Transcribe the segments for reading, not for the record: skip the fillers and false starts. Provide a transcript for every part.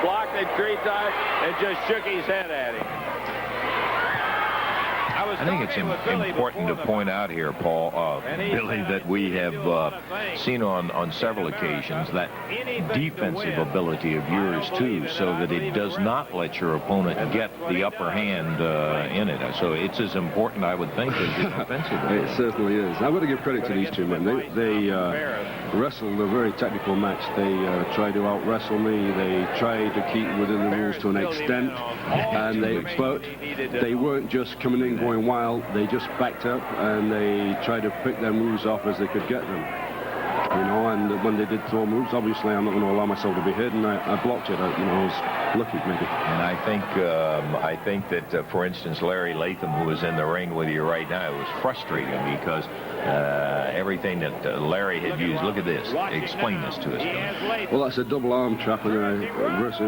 blocked it 3 times, and just shook his head at him. I think it's important to point out here, Paul, Billy, that we have seen on several occasions that defensive ability of yours, too, so that it does not let your opponent get the upper hand in it. So it's as important, I would think, as the offensive ability. It certainly is. I've got to give credit to these two men. They wrestled a very technical match. They tried to out-wrestle me. They tried to keep within the rules to an extent. But they weren't just coming in going wild. They just backed up and they tried to pick their moves off as they could get them. You know, and when they did throw moves, obviously I'm not going to allow myself to be hit, and I blocked it. I was lucky, maybe. And I think that, for instance, Larry Latham, who is in the ring with you right now, it was frustrating because everything that Larry had used. Look at this. Explain this to us, Bill. Well, that's a double arm trap, and I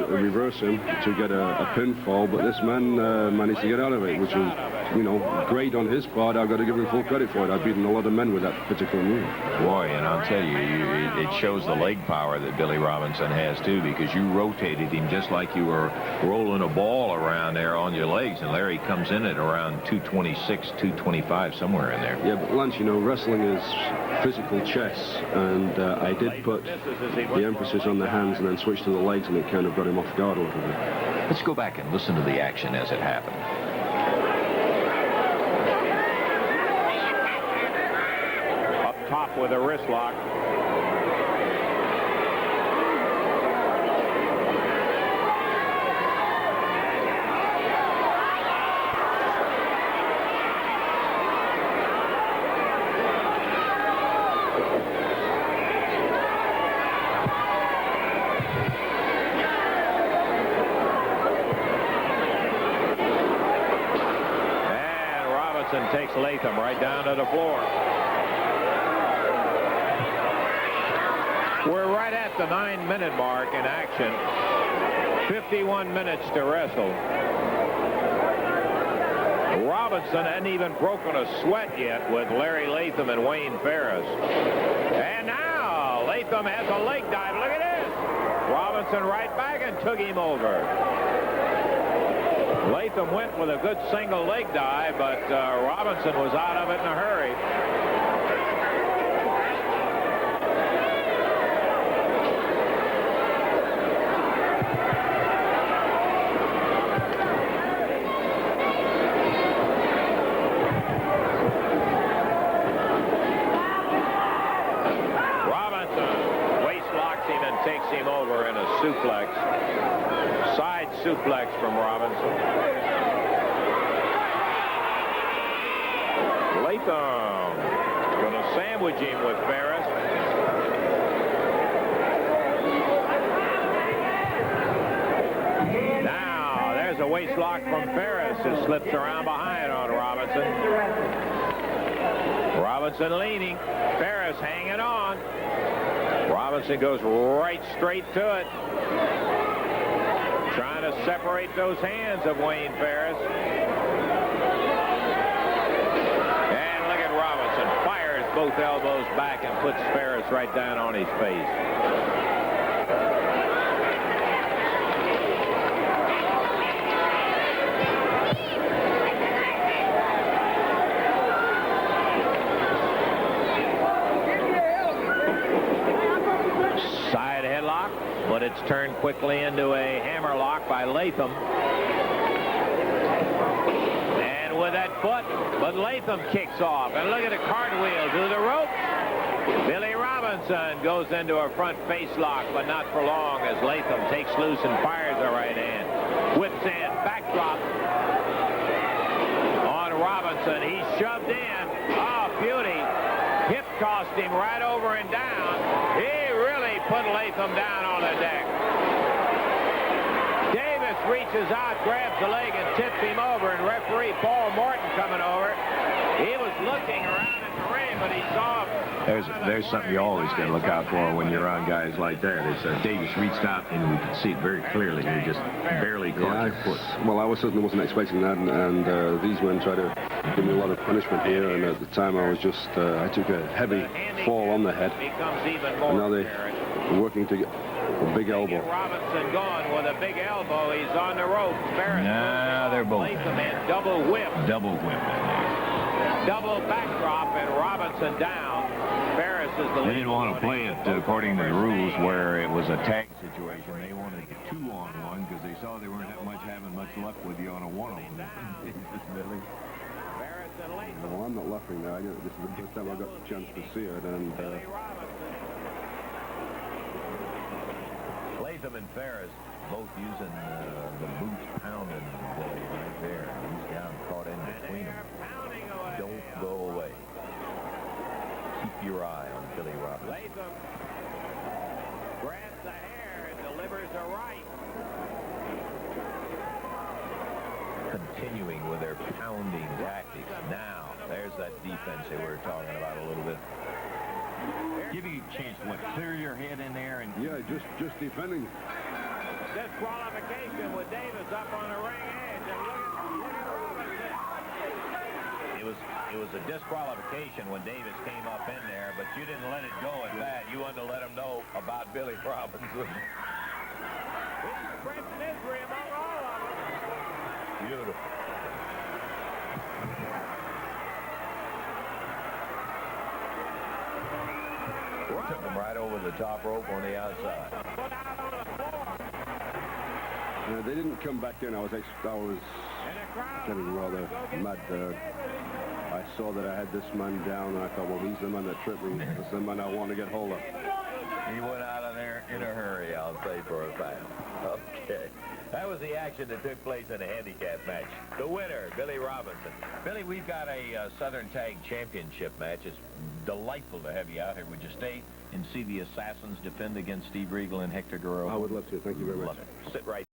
reverse him to get a pinfall, but this man managed to get out of it, which was, you know, great on his part. I've got to give him full credit for it. I've beaten a lot of men with that particular move. Boy, and I'll tell you, it shows the leg power that Billy Robinson has, too, because you rotated him just like you were rolling a ball around there on your legs, and Larry comes in at around 226, 225, somewhere in there. Yeah, but Lance, you know, wrestling is physical chess, and I did put the emphasis on the hands and then switch to the legs, and it kind of got him off guard a little bit. Let's go back and listen to the action as it happened. Top with a wrist lock. And Robinson takes Latham right down to the floor. We're right at the 9-minute mark in action. 51 minutes to wrestle. Robinson hadn't even broken a sweat yet with Larry Latham and Wayne Ferris. And now Latham has a leg dive. Look at this. Robinson right back and took him over. Latham went with a good single leg dive, but Robinson was out of it in a hurry. Takes him over in a suplex. Side suplex from Robinson. Latham going to sandwich him with Ferris. Now, there's a waist lock from Ferris. It slips around behind on Robinson. Robinson leaning. Ferris hanging on. Robinson goes right straight to it. Trying to separate those hands of Wayne Ferris. And look at Robinson. Fires both elbows back and puts Ferris right down on his face. But it's turned quickly into a hammer lock by Latham. And with that foot, but Latham kicks off. And look at a cartwheel to the rope. Billy Robinson goes into a front face lock, but not for long as Latham takes loose and fires a right hand. Whips in, backdrop on Robinson. He's shoved in. Oh, beauty. Hip tossed him right over and down. He really put Latham down on the deck. Davis reaches out, grabs the leg, and tips him over. And referee Paul Morton coming over. He was looking around in the ring, but he saw him. There's something you always got to look out for when you're on guys like that. It's Davis reached out, and we could see it very clearly. He just barely caught your foot. Well, I certainly wasn't expecting that, and these men try to give me a lot of punishment here, and at the time I was just, I took a heavy fall on the head, and now they're working to A big elbow. Robinson going with a big elbow. He's on the ropes. Ferris. Nah, they're both. Latham in double whip. Double whip. Double backdrop and Robinson down. Ferris is the lead. They didn't want to play it according to the rules where it was a tag situation. They wanted a 2-on-1 because they saw they weren't having much luck with you on a 1-on-1. Billy. Ferris and Latham. Well, I'm not laughing now. This is the first time I got the chance to see it, and Latham and Ferris both using the boots pounding Billy right there. He's down caught in between them. Don't go away. Keep your eye on Billy Robinson. Latham grabs the hair and delivers a right. Continuing with their pounding tactics. Now, there's that defense they were talking about a little bit. Give you a chance to clear your head in there and yeah, just defending. Disqualification with Davis up on the ring edge. And look at Robinson. It was a disqualification when Davis came up in there, but you didn't let it go at that. You wanted to let him know about Billy Robinson. He's spread misery among all of them. Beautiful. Took him right over the top rope on the outside. They didn't come back in. I was getting rather mad there. I saw that I had this man down, and I thought, well, he's the man that tripped me. That's the man I want to get hold of. He went out of there in a hurry, I'll say for a fact. Okay. That was the action that took place in a handicap match. The winner, Billy Robinson. Billy, we've got a Southern Tag Championship match. It's delightful to have you out here. Would you stay and see the Assassins defend against Steve Regal and Hector Guerrero? I would love to. Thank you very much. Sit right